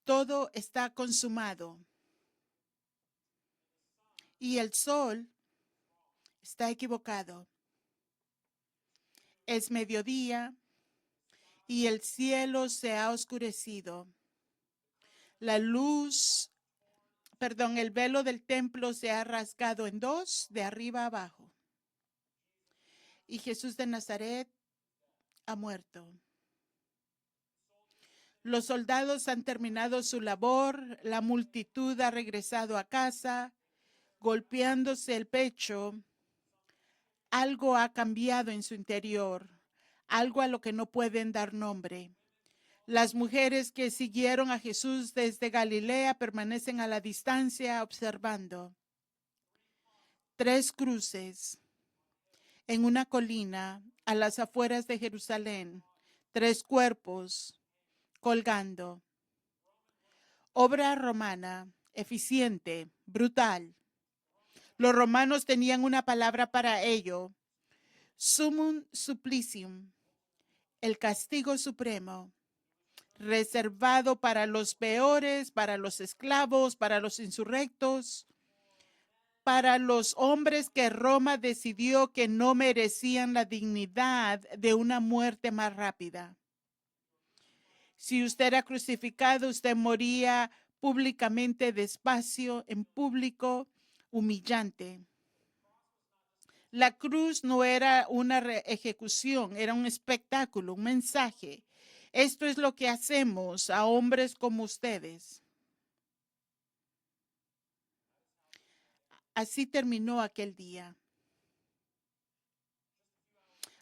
Todo está consumado. Y el sol está equivocado. Es mediodía y el cielo se ha oscurecido. La luz, el velo del templo se ha rasgado en dos, de arriba a abajo. Y Jesús de Nazaret ha muerto. Los soldados han terminado su labor, la multitud ha regresado a casa, golpeándose el pecho. Algo ha cambiado en su interior, algo a lo que no pueden dar nombre. Las mujeres que siguieron a Jesús desde Galilea permanecen a la distancia observando. 3 cruces en una colina a las afueras de Jerusalén, 3 cuerpos colgando. Obra romana, eficiente, brutal. Los romanos tenían una palabra para ello: summum supplicium, el castigo supremo, reservado para los peores, para los esclavos, para los insurrectos, para los hombres que Roma decidió que no merecían la dignidad de una muerte más rápida. Si usted era crucificado, usted moría públicamente, despacio, en público, humillante. La cruz no era una ejecución, era un espectáculo, un mensaje. Esto es lo que hacemos a hombres como ustedes. Así terminó aquel día.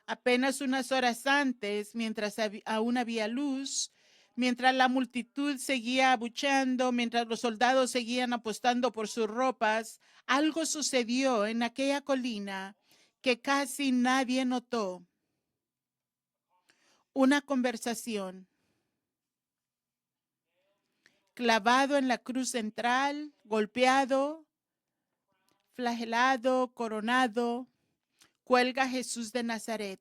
Apenas unas horas antes, mientras aún había luz, mientras la multitud seguía abucheando, mientras los soldados seguían apostando por sus ropas, algo sucedió en aquella colina que casi nadie notó. Una conversación. Clavado en la cruz central, golpeado, flagelado, coronado, cuelga Jesús de Nazaret.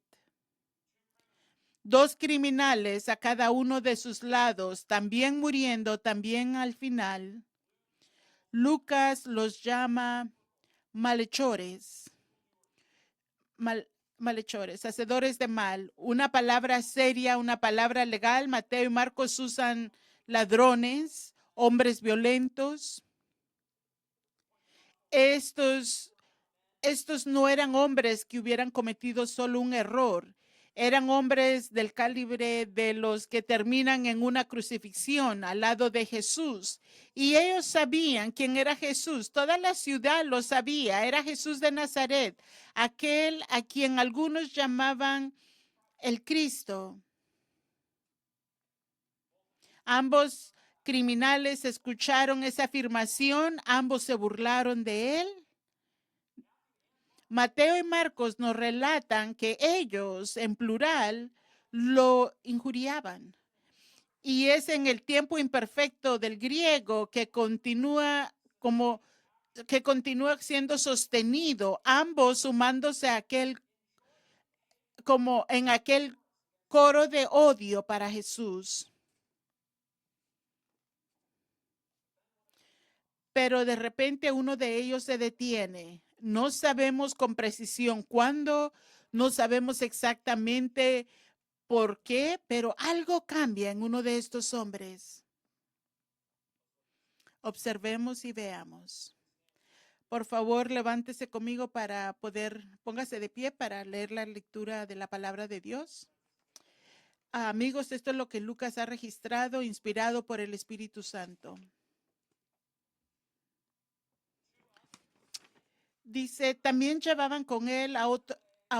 2 criminales a cada uno de sus lados, también muriendo, también al final. Lucas los llama malhechores, malhechores, hacedores de mal. Una palabra seria, una palabra legal. Mateo y Marcos usan ladrones, hombres violentos. Estos no eran hombres que hubieran cometido solo un error. Eran hombres del calibre de los que terminan en una crucifixión al lado de Jesús. Y ellos sabían quién era Jesús. Toda la ciudad lo sabía. Era Jesús de Nazaret, aquel a quien algunos llamaban el Cristo. Ambos criminales escucharon esa afirmación. Ambos se burlaron de él. Mateo y Marcos nos relatan que ellos, en plural, lo injuriaban. Y es en el tiempo imperfecto del griego que continúa siendo sostenido, ambos sumándose a como en aquel coro de odio para Jesús. Pero de repente uno de ellos se detiene. No sabemos con precisión cuándo, no sabemos exactamente por qué, pero algo cambia en uno de estos hombres. Observemos y veamos. Por favor, levántese conmigo para póngase de pie para leer la lectura de la palabra de Dios. Amigos, esto es lo que Lucas ha registrado, inspirado por el Espíritu Santo. Dice, también llevaban con él a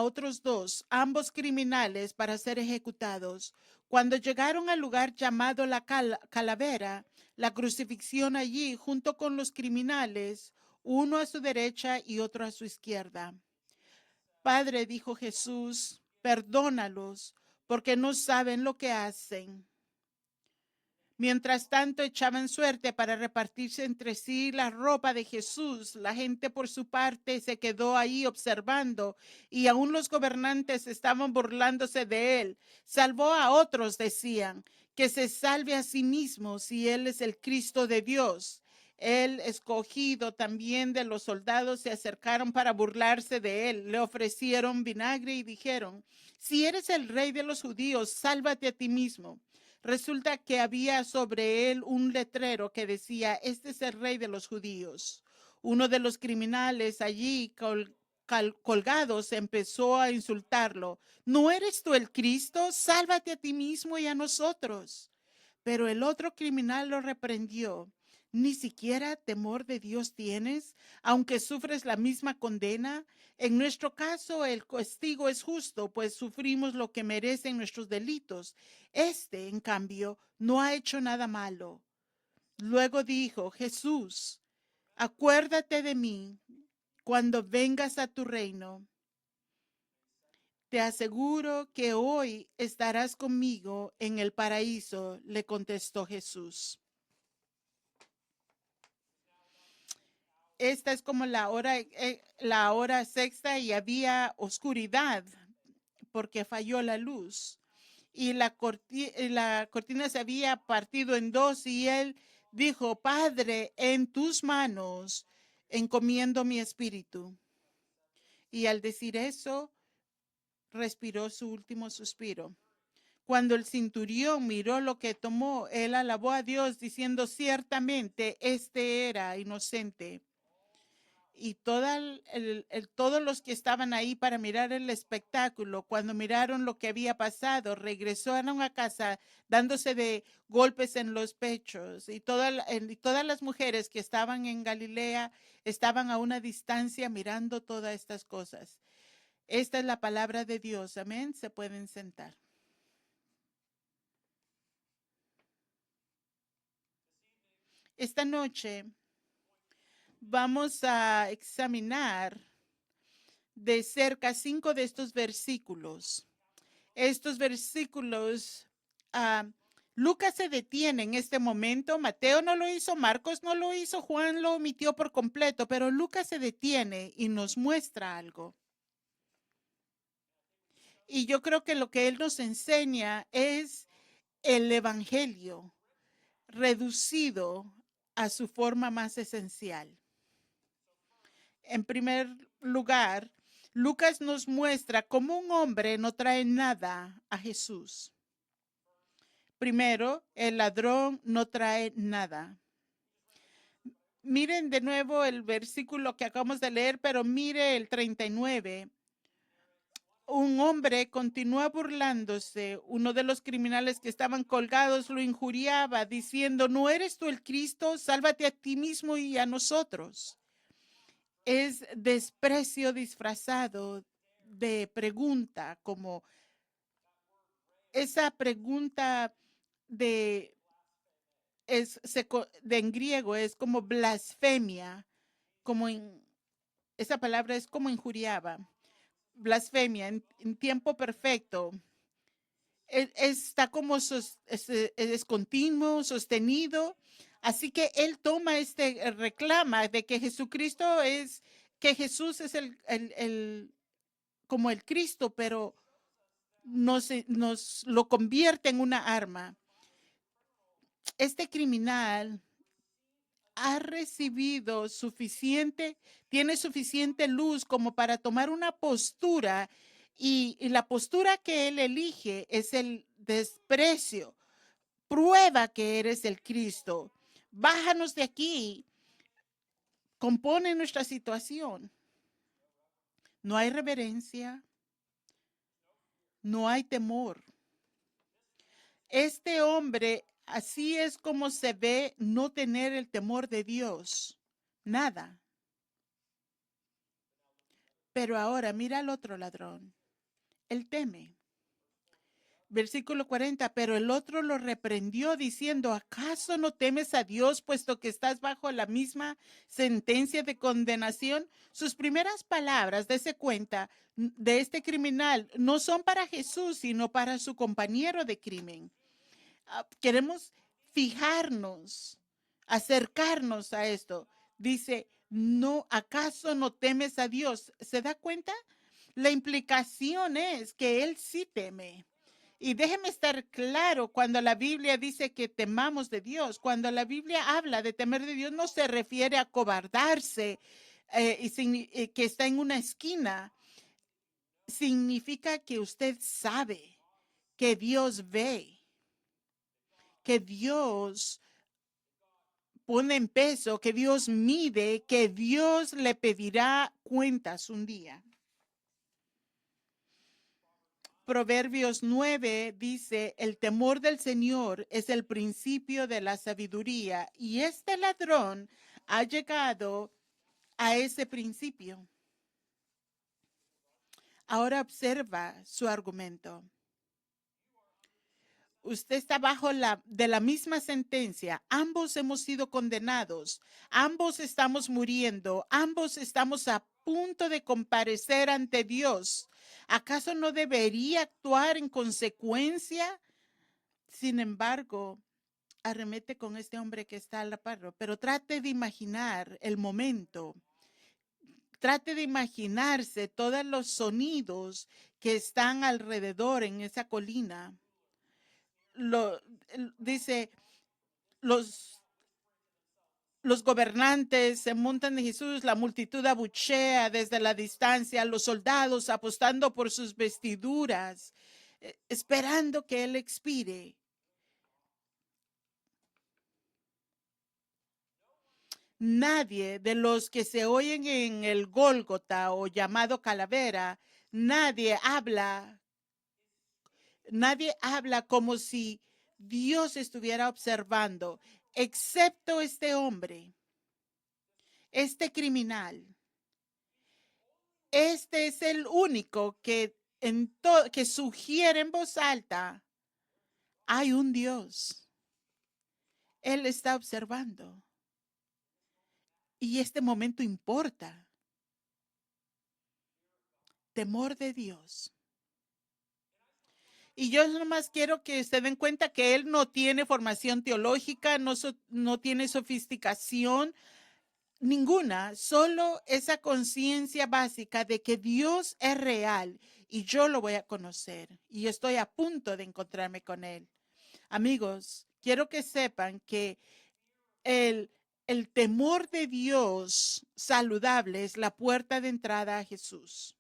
otros 2, ambos criminales, para ser ejecutados. Cuando llegaron al lugar llamado la calavera, la crucifixión allí, junto con los criminales, uno a su derecha y otro a su izquierda. Padre, dijo Jesús, perdónalos, porque no saben lo que hacen. Mientras tanto, echaban suerte para repartirse entre sí la ropa de Jesús. La gente, por su parte, se quedó ahí observando, y aún los gobernantes estaban burlándose de él. Salvó a otros, decían. que se salve a sí mismo si él es el Cristo de Dios. El escogido también de los soldados se acercaron para burlarse de él. Le ofrecieron vinagre y dijeron, si eres el rey de los judíos, sálvate a ti mismo. Resulta que había sobre él un letrero que decía, este es el rey de los judíos. Uno de los criminales allí colgados empezó a insultarlo. ¿No eres tú el Cristo? Sálvate a ti mismo y a nosotros. Pero el otro criminal lo reprendió. ¿Ni siquiera temor de Dios tienes, aunque sufres la misma condena? En nuestro caso, el castigo es justo, pues sufrimos lo que merecen nuestros delitos. Este, en cambio, no ha hecho nada malo. Luego dijo, Jesús, acuérdate de mí cuando vengas a tu reino. Te aseguro que hoy estarás conmigo en el paraíso, le contestó Jesús. Esta es como la hora sexta y había oscuridad porque falló la luz. Y la cortina se había partido en dos y él dijo, Padre, en tus manos encomiendo mi espíritu. Y al decir eso, respiró su último suspiro. Cuando el centurión miró lo que tomó, él alabó a Dios diciendo, ciertamente este era inocente. Y todos los que estaban ahí para mirar el espectáculo, cuando miraron lo que había pasado, regresaron a casa dándose de golpes en los pechos. Y todas las mujeres que estaban en Galilea estaban a una distancia mirando todas estas cosas. Esta es la palabra de Dios. Amén. Se pueden sentar. Esta noche vamos a examinar de cerca 5 de estos versículos. Estos versículos, Lucas se detiene en este momento, Mateo no lo hizo, Marcos no lo hizo, Juan lo omitió por completo, pero Lucas se detiene y nos muestra algo. Y yo creo que lo que él nos enseña es el evangelio reducido a su forma más esencial. En primer lugar, Lucas nos muestra cómo un hombre no trae nada a Jesús. Primero, el ladrón no trae nada. Miren de nuevo el versículo que acabamos de leer, pero mire el 39. Un hombre continúa burlándose. Uno de los criminales que estaban colgados lo injuriaba, diciendo, ¿no eres tú el Cristo? Sálvate a ti mismo y a nosotros. Es desprecio disfrazado de pregunta, como esa pregunta de, en griego es como blasfemia, esa palabra es como injuriaba, blasfemia en tiempo perfecto. Está como es continuo, sostenido. Así que él toma reclama de que que Jesús es como el Cristo, pero nos lo convierte en una arma. Este criminal ha recibido tiene suficiente luz como para tomar una postura y la postura que él elige es el desprecio. Prueba que eres el Cristo. Bájanos de aquí. Compone nuestra situación. No hay reverencia. No hay temor. Este hombre, así es como se ve no tener el temor de Dios. Nada. Pero ahora mira al otro ladrón. Él teme. Versículo 40, pero el otro lo reprendió diciendo, ¿acaso no temes a Dios puesto que estás bajo la misma sentencia de condenación? Sus primeras palabras, dése cuenta, de este criminal no son para Jesús, sino para su compañero de crimen. Queremos fijarnos, acercarnos a esto. Dice, no, ¿acaso no temes a Dios? ¿Se da cuenta? La implicación es que él sí teme. Y déjeme estar claro, cuando la Biblia dice que temamos de Dios, cuando la Biblia habla de temer de Dios, no se refiere a cobardarse que está en una esquina. Significa que usted sabe que Dios ve, que Dios pone en peso, que Dios mide, que Dios le pedirá cuentas un día. Proverbios 9 dice, el temor del Señor es el principio de la sabiduría y este ladrón ha llegado a ese principio. Ahora observa su argumento. Usted está bajo de la misma sentencia. Ambos hemos sido condenados. Ambos estamos muriendo. Ambos estamos a punto de comparecer ante Dios. ¿Acaso no debería actuar en consecuencia? Sin embargo, arremete con este hombre que está al la par, pero trate de imaginar el momento. Trate de imaginarse todos los sonidos que están alrededor en esa colina. Dice, los gobernantes se montan de Jesús, la multitud abuchea desde la distancia, los soldados apostando por sus vestiduras, esperando que él expire. Nadie de los que se oyen en el Gólgota o llamado Calavera, nadie habla como si Dios estuviera observando, excepto este hombre, este criminal. Este es el único que sugiere en voz alta, hay un Dios. Él está observando. Y este momento importa. Temor de Dios. Y yo nomás quiero que se den cuenta que él no tiene formación teológica, no tiene sofisticación ninguna, solo esa conciencia básica de que Dios es real y yo lo voy a conocer y estoy a punto de encontrarme con él. Amigos, quiero que sepan que el, el temor de Dios saludable es la puerta de entrada a Jesús.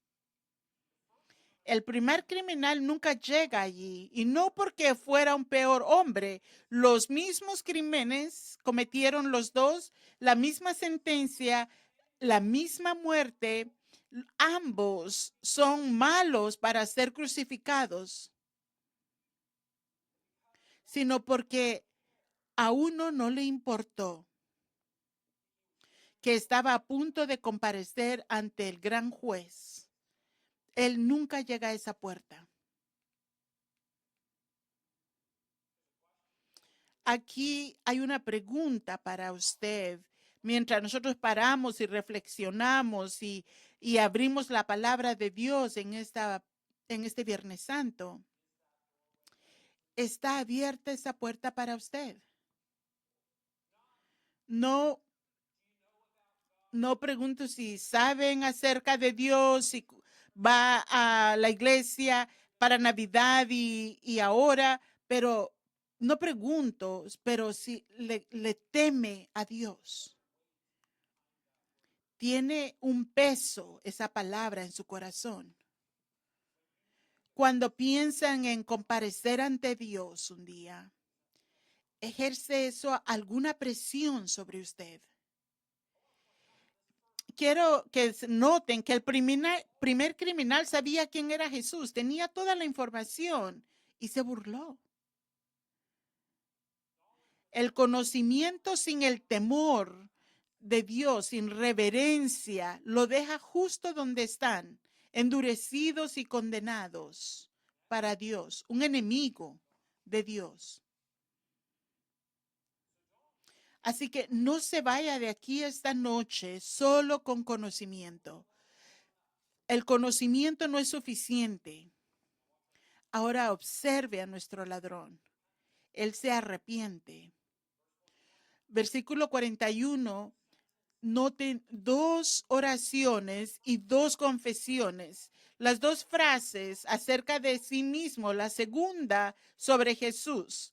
El primer criminal nunca llega allí y no porque fuera un peor hombre. Los mismos crímenes cometieron los dos, la misma sentencia, la misma muerte. Ambos son malos para ser crucificados, sino porque a uno no le importó que estaba a punto de comparecer ante el gran juez. Él nunca llega a esa puerta. Aquí hay una pregunta para usted. Mientras nosotros paramos y reflexionamos y abrimos la palabra de Dios en este Viernes Santo, ¿está abierta esa puerta para usted? No, no pregunto si saben acerca de Dios, si va a la iglesia para Navidad y ahora, pero no pregunto, pero si le teme a Dios. Tiene un peso esa palabra en su corazón. Cuando piensan en comparecer ante Dios un día, ¿ejerce eso alguna presión sobre usted? Quiero que noten que el primer criminal sabía quién era Jesús, tenía toda la información y se burló. El conocimiento sin el temor de Dios, sin reverencia, lo deja justo donde están, endurecidos y condenados para Dios, un enemigo de Dios. Así que no se vaya de aquí esta noche solo con conocimiento. El conocimiento no es suficiente. Ahora observe a nuestro ladrón. Él se arrepiente. Versículo 41 Noten dos oraciones y dos confesiones. Las dos frases acerca de sí mismo, la segunda sobre Jesús.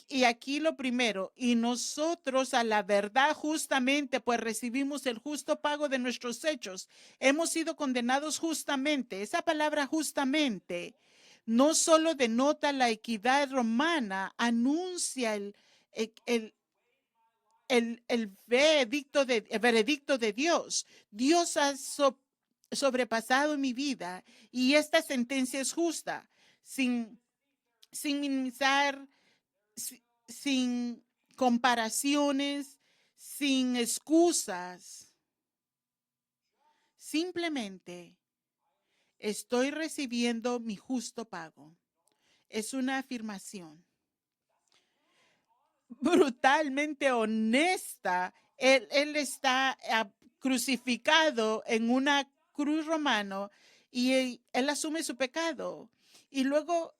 Y aquí lo primero, y nosotros a la verdad justamente, pues recibimos el justo pago de nuestros hechos. Hemos sido condenados justamente. Esa palabra justamente no solo denota la equidad romana, anuncia el, el veredicto de Dios. Dios ha sobrepasado mi vida y esta sentencia es justa, sin minimizar, sin comparaciones, sin excusas. Simplemente estoy recibiendo mi justo pago. Es una afirmación brutalmente honesta. Él está crucificado en una cruz romano y él asume su pecado. Y luego,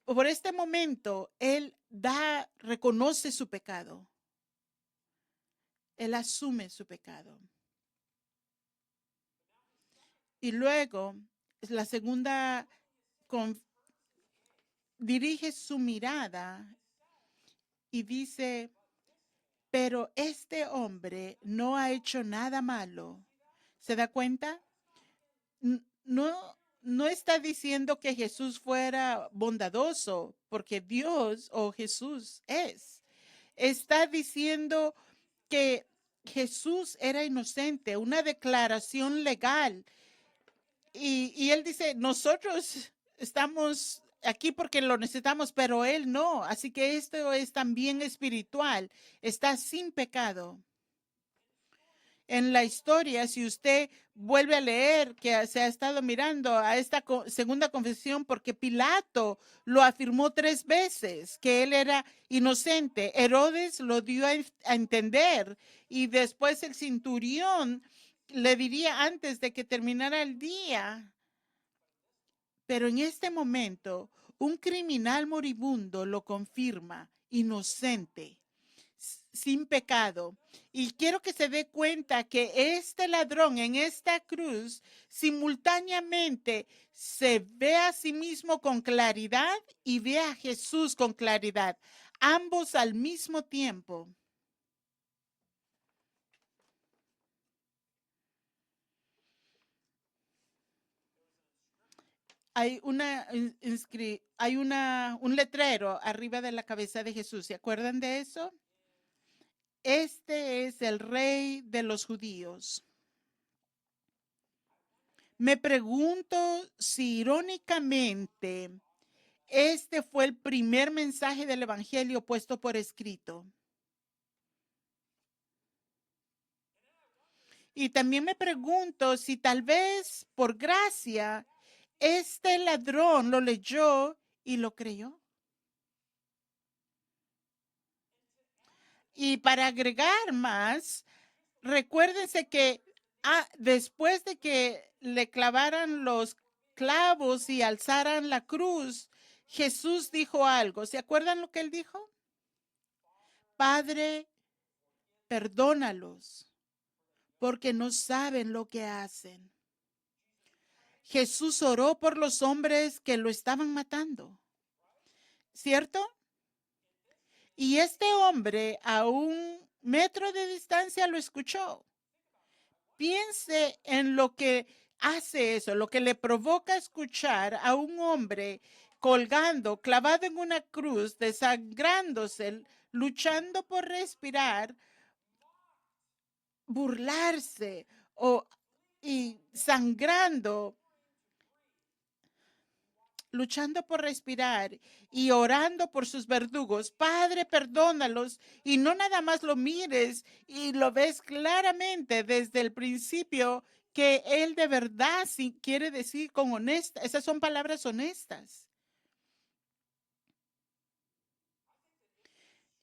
por este momento, él reconoce su pecado. Él asume su pecado. Y luego, la segunda, dirige su mirada y dice, pero este hombre no ha hecho nada malo. ¿Se da cuenta? No está diciendo que Jesús fuera bondadoso, porque Dios o Jesús es. Está diciendo que Jesús era inocente, una declaración legal. Y él dice, nosotros estamos aquí porque lo necesitamos, pero él no. Así que esto es también espiritual. Está sin pecado. En la historia, si usted vuelve a leer que se ha estado mirando a esta segunda confesión, porque Pilato lo afirmó 3 veces que él era inocente. Herodes lo dio a entender y después el centurión le diría antes de que terminara el día. Pero en este momento, un criminal moribundo lo confirma, inocente, sin pecado. Y quiero que se dé cuenta que este ladrón en esta cruz simultáneamente se ve a sí mismo con claridad y ve a Jesús con claridad, ambos al mismo tiempo. Hay un letrero arriba de la cabeza de Jesús. ¿Se acuerdan de eso? Este es el rey de los judíos. Me pregunto si irónicamente este fue el primer mensaje del evangelio puesto por escrito. Y también me pregunto si tal vez por gracia este ladrón lo leyó y lo creyó. Y para agregar más, recuérdense que después de que le clavaran los clavos y alzaran la cruz, Jesús dijo algo. ¿Se acuerdan lo que él dijo? Padre, perdónalos, porque no saben lo que hacen. Jesús oró por los hombres que lo estaban matando, ¿cierto? Y este hombre a 1 metro de distancia lo escuchó. Piense en lo que hace eso, lo que le provoca escuchar a un hombre colgando, clavado en una cruz, desangrándose, luchando por respirar, burlarse y sangrando, luchando por respirar y orando por sus verdugos. Padre, perdónalos. Y no nada más lo mires y lo ves claramente desde el principio que él de verdad sí quiere decir con honesta. Esas son palabras honestas.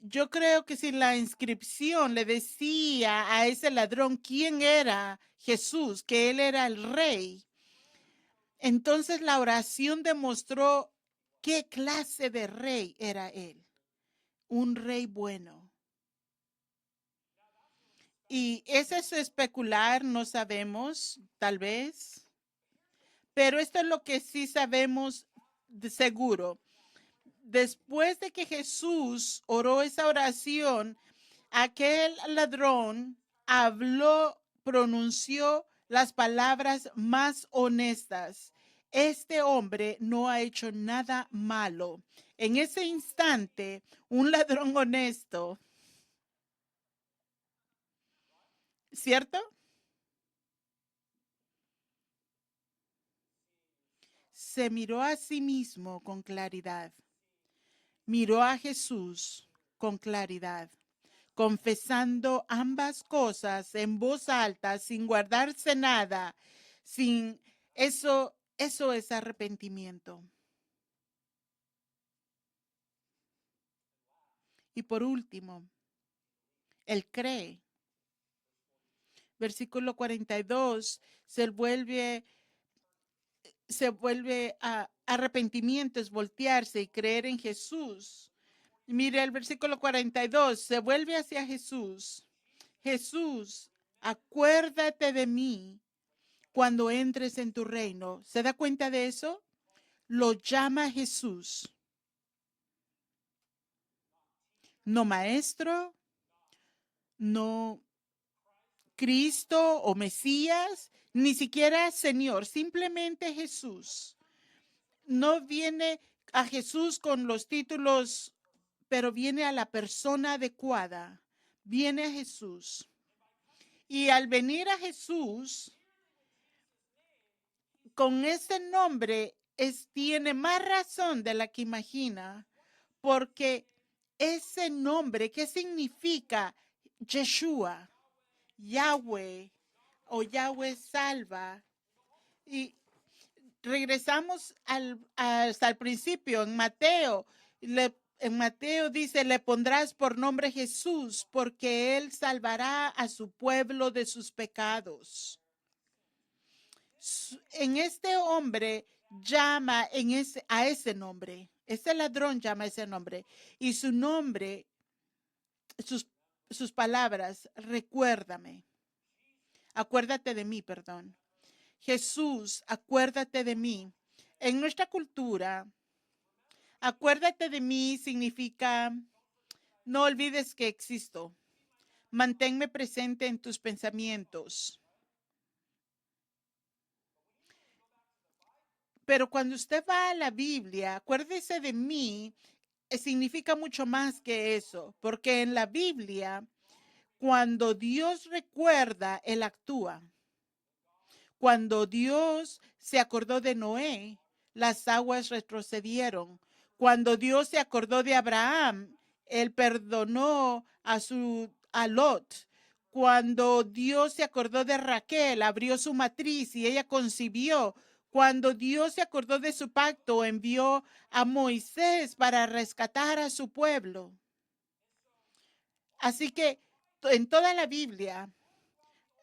Yo creo que si la inscripción le decía a ese ladrón quién era Jesús, que él era el rey, entonces la oración demostró qué clase de rey era él. Un rey bueno. Y es eso especular, no sabemos, tal vez. Pero esto es lo que sí sabemos de seguro. Después de que Jesús oró esa oración, aquel ladrón habló, pronunció las palabras más honestas. Este hombre no ha hecho nada malo. En ese instante, un ladrón honesto, ¿cierto? Se miró a sí mismo con claridad. Miró a Jesús con claridad, confesando ambas cosas en voz alta, sin guardarse nada, sin eso es arrepentimiento. Y por último, él cree. Versículo 42 se vuelve a arrepentimiento, es voltearse y creer en Jesús. Mire el versículo 42, se vuelve hacia Jesús. Jesús, acuérdate de mí cuando entres en tu reino. ¿Se da cuenta de eso? Lo llama Jesús. No maestro, no Cristo o Mesías, ni siquiera Señor, simplemente Jesús. No viene a Jesús con los títulos, pero viene a la persona adecuada. Viene a Jesús. Y al venir a Jesús, con ese nombre, tiene más razón de la que imagina, porque ese nombre, ¿qué significa? Yeshua, Yahweh o Yahweh salva. Y regresamos hasta el principio, en Mateo. En Mateo dice, le pondrás por nombre Jesús, porque él salvará a su pueblo de sus pecados. En este hombre llama a ese nombre. Ese ladrón llama a ese nombre. Y su nombre, sus palabras, recuérdame. Acuérdate de mí, perdón. Jesús, acuérdate de mí. En nuestra cultura, acuérdate de mí significa no olvides que existo. Manténme presente en tus pensamientos. Pero cuando usted va a la Biblia, acuérdese de mí, significa mucho más que eso, porque en la Biblia, cuando Dios recuerda, Él actúa. Cuando Dios se acordó de Noé, las aguas retrocedieron. Cuando Dios se acordó de Abraham, Él perdonó a Lot. Cuando Dios se acordó de Raquel, abrió su matriz y ella concibió. Cuando Dios se acordó de su pacto, envió a Moisés para rescatar a su pueblo. Así que en toda la Biblia,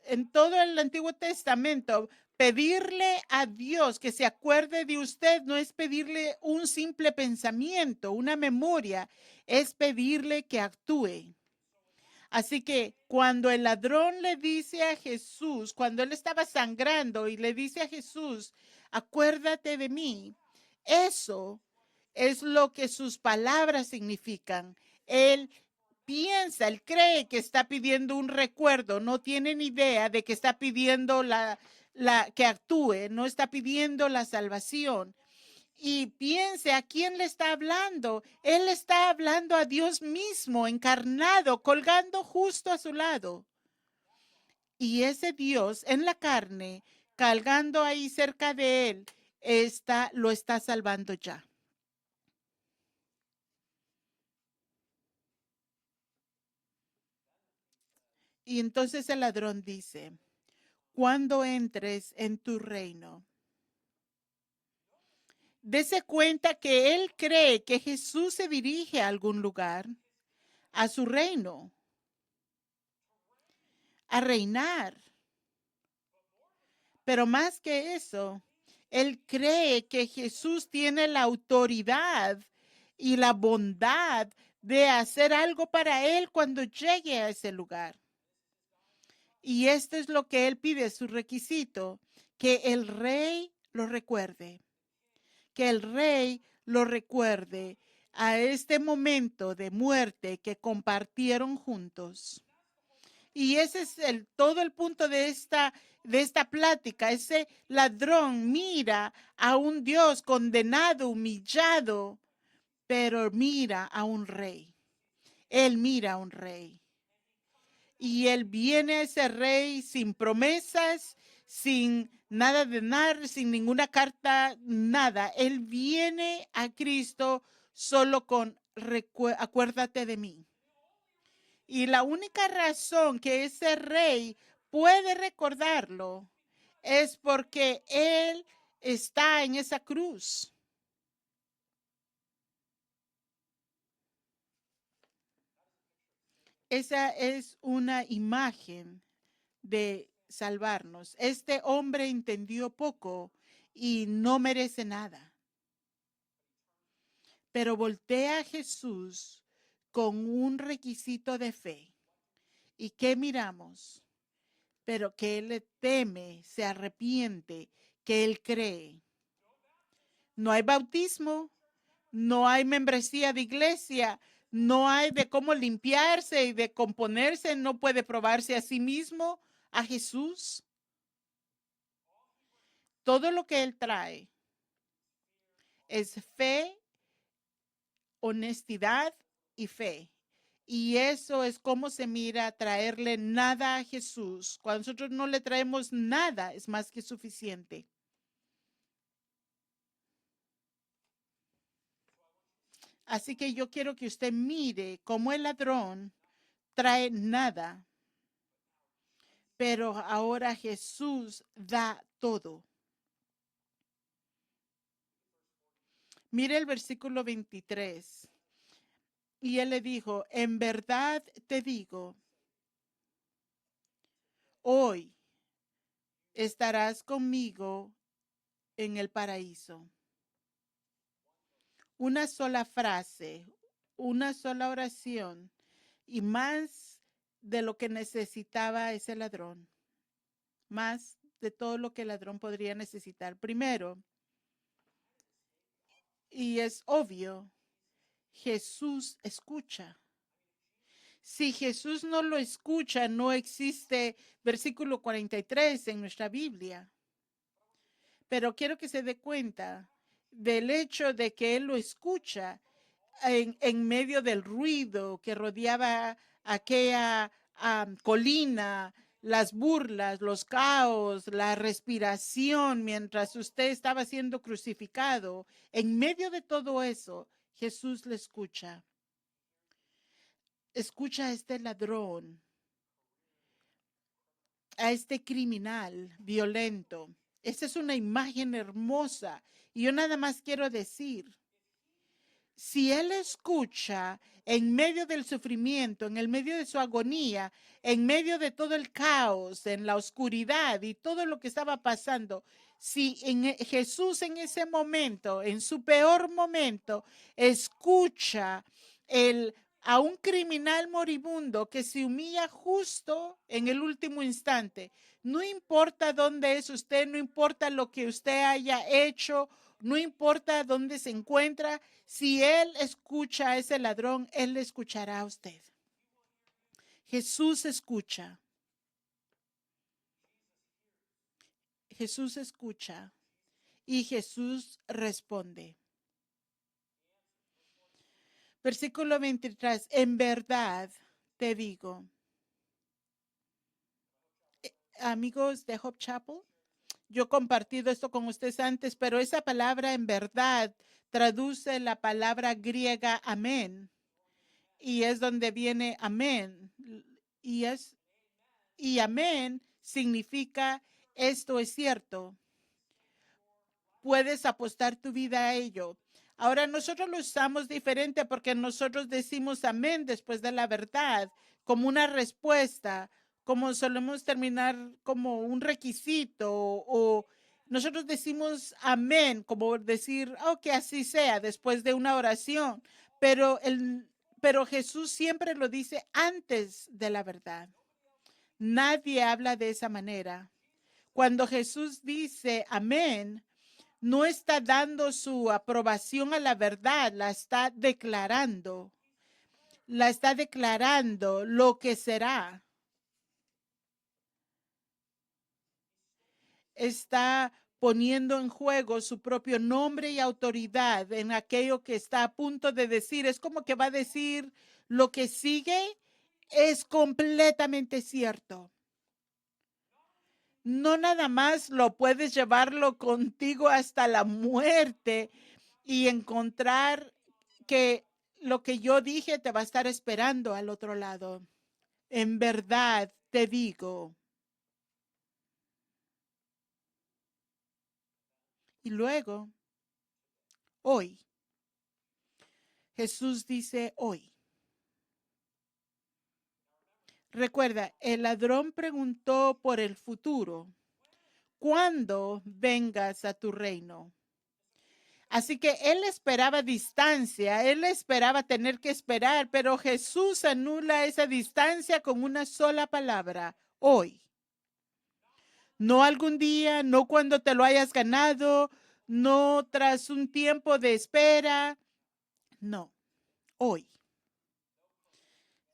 en todo el Antiguo Testamento, pedirle a Dios que se acuerde de usted no es pedirle un simple pensamiento, una memoria, es pedirle que actúe. Así que cuando el ladrón le dice a Jesús, cuando él estaba sangrando y le dice a Jesús, acuérdate de mí, eso es lo que sus palabras significan. Él piensa, él cree que está pidiendo un recuerdo, no tiene ni idea de que está pidiendo que actúe, no está pidiendo la salvación. Y piense a quién le está hablando. Él está hablando a Dios mismo, encarnado, colgando justo a su lado. Y ese Dios en la carne, cargando ahí cerca de él, lo está salvando ya. Y entonces el ladrón dice, cuando entres en tu reino, dese cuenta que él cree que Jesús se dirige a algún lugar, a su reino, a reinar. Pero más que eso, él cree que Jesús tiene la autoridad y la bondad de hacer algo para él cuando llegue a ese lugar. Y esto es lo que él pide, su requisito, que el rey lo recuerde, que el rey lo recuerde a este momento de muerte que compartieron juntos. Y ese es todo el punto de esta plática. Ese ladrón mira a un Dios condenado, humillado, pero mira a un rey. Él mira a un rey. Y él viene a ese rey sin promesas, sin nada de dar, sin ninguna carta, nada. Él viene a Cristo solo con acuérdate de mí. Y la única razón que ese rey puede recordarlo es porque él está en esa cruz. Esa es una imagen de salvarnos. Este hombre entendió poco y no merece nada. Pero voltea a Jesús con un requisito de fe. ¿Y qué miramos? Pero que él le teme, se arrepiente, que él cree. No hay bautismo, no hay membresía de iglesia, no hay de cómo limpiarse y de componerse, no puede probarse a sí mismo, a Jesús. Todo lo que él trae es fe, honestidad y fe. Y eso es como se mira traerle nada a Jesús. Cuando nosotros no le traemos nada, es más que suficiente. Así que yo quiero que usted mire cómo el ladrón trae nada, pero ahora Jesús da todo. Mire el versículo 23. Y él le dijo, en verdad te digo, hoy estarás conmigo en el paraíso. Una sola frase, una sola oración y más de lo que necesitaba ese ladrón, más de todo lo que el ladrón podría necesitar. Primero, y es obvio, Jesús escucha. Si Jesús no lo escucha, no existe versículo 43 en nuestra Biblia. Pero quiero que se dé cuenta del hecho de que Él lo escucha en medio del ruido que rodeaba aquella colina, las burlas, los caos, la respiración mientras usted estaba siendo crucificado. En medio de todo eso, Jesús le escucha. Escucha a este ladrón, a este criminal violento. Esa es una imagen hermosa. Y yo nada más quiero decir, si él escucha en medio del sufrimiento, en el medio de su agonía, en medio de todo el caos, en la oscuridad y todo lo que estaba pasando, si Jesús en ese momento, en su peor momento, escucha a un criminal moribundo que se humilla justo en el último instante, no importa dónde es usted, no importa lo que usted haya hecho, no importa dónde se encuentra, si él escucha a ese ladrón, él le escuchará a usted. Jesús escucha. Jesús escucha y Jesús responde. Versículo 23, en verdad te digo, amigos de Hope Chapel, yo he compartido esto con ustedes antes, pero esa palabra en verdad traduce la palabra griega amén y es donde viene amén y amén significa esto es cierto. Puedes apostar tu vida a ello. Ahora nosotros lo usamos diferente porque nosotros decimos amén después de la verdad como una respuesta, como solemos terminar como un requisito o nosotros decimos amén como decir, oh, que así sea después de una oración, pero Jesús siempre lo dice antes de la verdad. Nadie habla de esa manera. Cuando Jesús dice amén, no está dando su aprobación a la verdad, la está declarando. La está declarando lo que será. Está poniendo en juego su propio nombre y autoridad en aquello que está a punto de decir. Es como que va a decir lo que sigue es completamente cierto. No nada más lo puedes llevarlo contigo hasta la muerte y encontrar que lo que yo dije te va a estar esperando al otro lado. En verdad te digo. Y luego, hoy, Jesús dice hoy. Recuerda, el ladrón preguntó por el futuro. ¿Cuándo vengas a tu reino? Así que él esperaba distancia, él esperaba tener que esperar, pero Jesús anula esa distancia con una sola palabra, hoy. No algún día, no cuando te lo hayas ganado, no tras un tiempo de espera, no, hoy.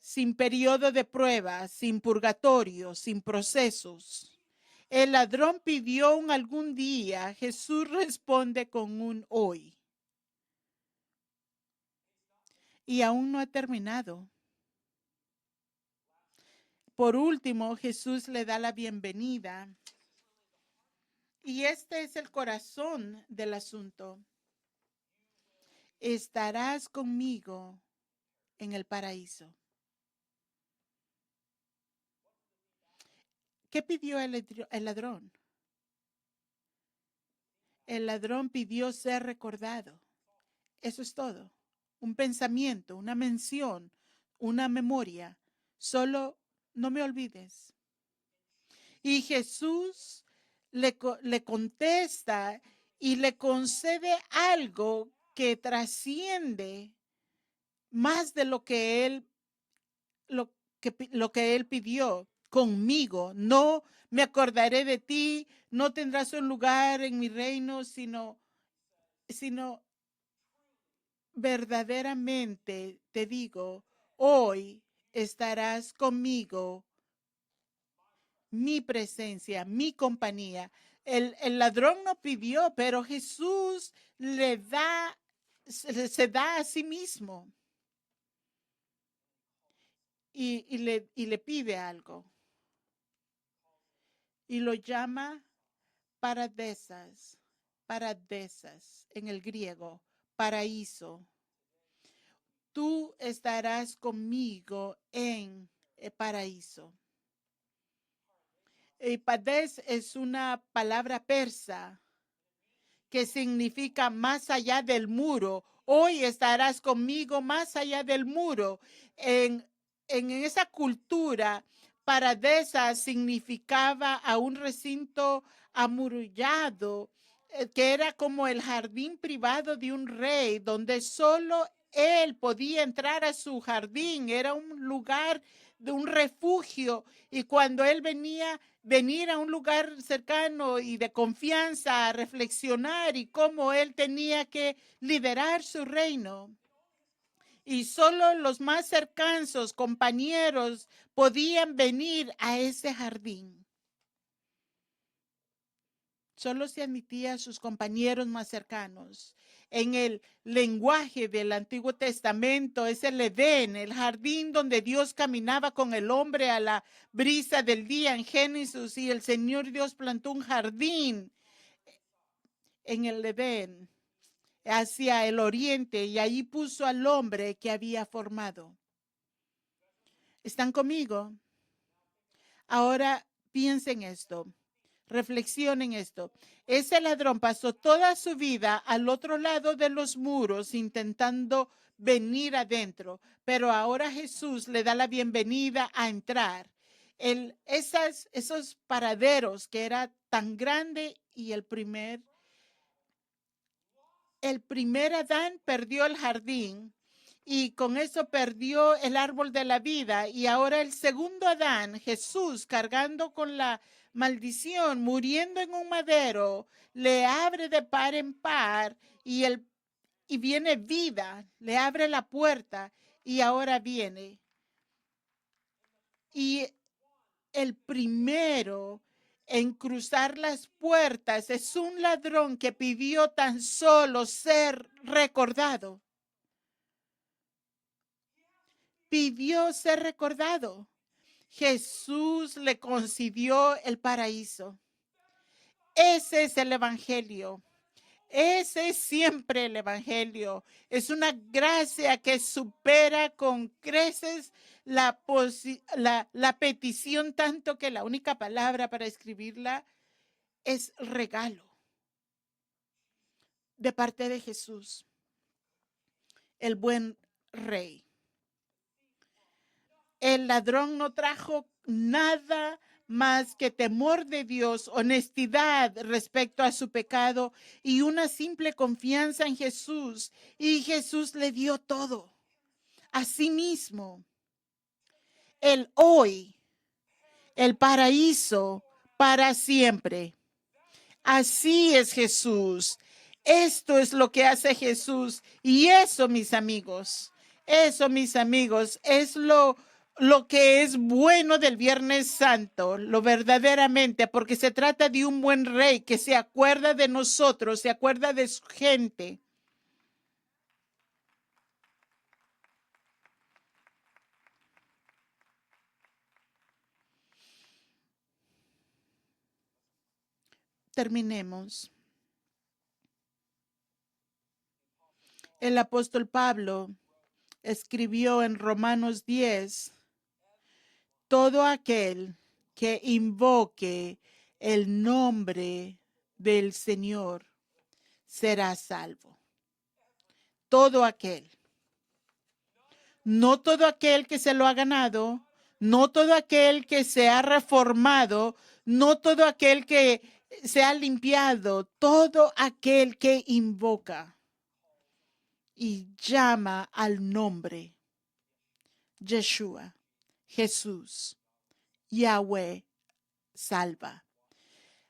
Sin periodo de prueba, sin purgatorio, sin procesos. El ladrón pidió un algún día, Jesús responde con un hoy. Y aún no ha terminado. Por último, Jesús le da la bienvenida. Y este es el corazón del asunto. Estarás conmigo en el paraíso. ¿Qué pidió el ladrón? El ladrón pidió ser recordado. Eso es todo. Un pensamiento, una mención, una memoria. Solo no me olvides. Y Jesús le contesta y le concede algo que trasciende más de lo que él pidió. Conmigo, no me acordaré de ti, no tendrás un lugar en mi reino, sino verdaderamente te digo, hoy estarás conmigo, mi presencia, mi compañía. El ladrón no pidió, pero Jesús le da, se da a sí mismo y le pide algo. Y lo llama paradesas, paradesas en el griego, paraíso. Tú estarás conmigo en el paraíso. Pardes es una palabra persa que significa más allá del muro. Hoy estarás conmigo más allá del muro. En esa cultura, paradesa significaba a un recinto amurallado, que era como el jardín privado de un rey, donde solo él podía entrar a su jardín. Era un lugar de un refugio. Y cuando él venir a un lugar cercano y de confianza a reflexionar y cómo él tenía que liderar su reino. Y solo los más cercanos, compañeros, podían venir a ese jardín. Solo se admitía a sus compañeros más cercanos. En el lenguaje del Antiguo Testamento es el Edén, el jardín donde Dios caminaba con el hombre a la brisa del día en Génesis, y el Señor Dios plantó un jardín en el Edén hacia el oriente y ahí puso al hombre que había formado. ¿Están conmigo? Ahora piensen esto. Reflexionen esto. Ese ladrón pasó toda su vida al otro lado de los muros intentando venir adentro, pero ahora Jesús le da la bienvenida a entrar. Esos paraderos que era tan grande y el primer Adán perdió el jardín y con eso perdió el árbol de la vida. Y ahora el segundo Adán, Jesús, cargando con la maldición, muriendo en un madero, le abre de par en par y viene vida, le abre la puerta y ahora viene. Y el primero en cruzar las puertas es un ladrón que pidió tan solo ser recordado. Pidió ser recordado. Jesús le concedió el paraíso. Ese es el evangelio. Ese es siempre el evangelio. Es una gracia que supera con creces la petición, tanto que la única palabra para escribirla es regalo de parte de Jesús, el buen rey. El ladrón no trajo nada más que temor de Dios, honestidad respecto a su pecado y una simple confianza en Jesús. Y Jesús le dio todo. Asimismo, el hoy, el paraíso para siempre. Así es Jesús. Esto es lo que hace Jesús. Y eso, mis amigos, es lo que es bueno del Viernes Santo, lo verdaderamente, porque se trata de un buen rey que se acuerda de nosotros, se acuerda de su gente. Terminemos. El apóstol Pablo escribió en Romanos 10, todo aquel que invoque el nombre del Señor será salvo. Todo aquel. No todo aquel que se lo ha ganado, no todo aquel que se ha reformado, no todo aquel que se ha limpiado, todo aquel que invoca y llama al nombre Yeshua, Jesús, Yahweh, salva.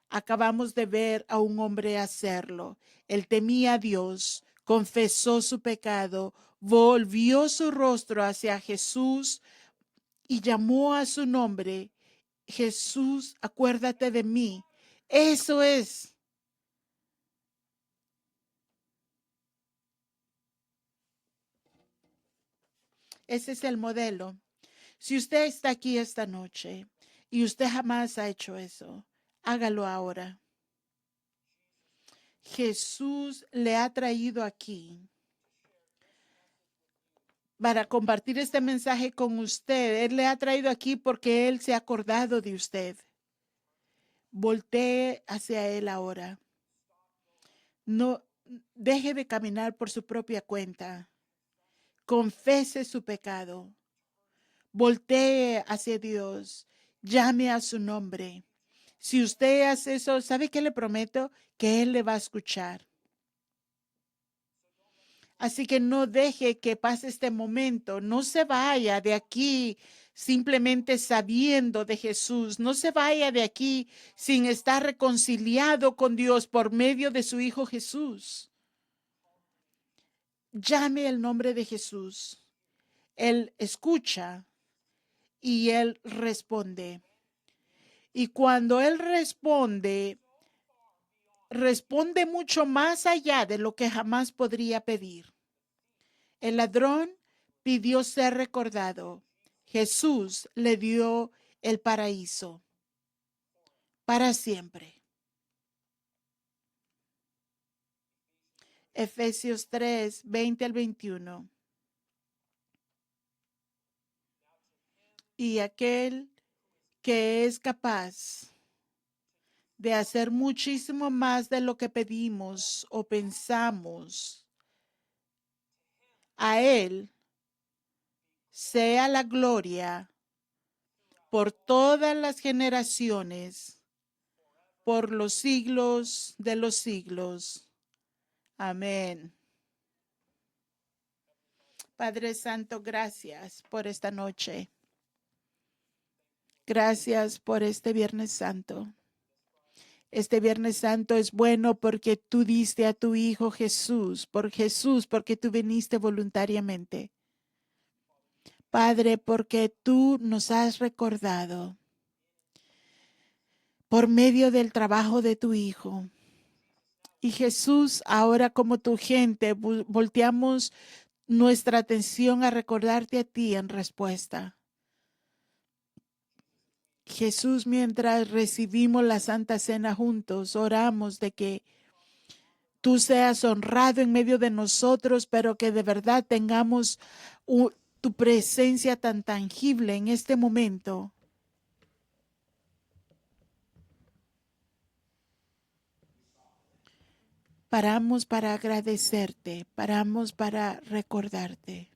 Acabamos de ver a un hombre hacerlo. Él temía a Dios, confesó su pecado, volvió su rostro hacia Jesús y llamó a su nombre. Jesús, acuérdate de mí. Eso es. Ese es el modelo. Si usted está aquí esta noche y usted jamás ha hecho eso, hágalo ahora. Jesús le ha traído aquí para compartir este mensaje con usted. Él le ha traído aquí porque Él se ha acordado de usted. Voltee hacia Él ahora. No deje de caminar por su propia cuenta. Confese su pecado. Voltee hacia Dios. Llame a su nombre. Si usted hace eso, ¿sabe qué le prometo? Que Él le va a escuchar. Así que no deje que pase este momento. No se vaya de aquí simplemente sabiendo de Jesús. No se vaya de aquí sin estar reconciliado con Dios por medio de su Hijo Jesús. Llame el nombre de Jesús. Él escucha y Él responde. Y cuando Él responde, responde mucho más allá de lo que jamás podría pedir. El ladrón pidió ser recordado. Jesús le dio el paraíso para siempre. Efesios 3, 20 al 21. Y aquel que es capaz de hacer muchísimo más de lo que pedimos o pensamos, a Él sea la gloria por todas las generaciones, por los siglos de los siglos. Amén. Padre Santo, gracias por esta noche. Gracias por este Viernes Santo. Este Viernes Santo es bueno porque tú diste a tu Hijo Jesús, porque tú viniste voluntariamente. Padre, porque tú nos has recordado por medio del trabajo de tu Hijo. Y Jesús, ahora como tu gente, volteamos nuestra atención a recordarte a ti en respuesta. Jesús, mientras recibimos la Santa Cena juntos, oramos de que tú seas honrado en medio de nosotros, pero que de verdad tengamos tu presencia tan tangible en este momento. Paramos para agradecerte, paramos para recordarte.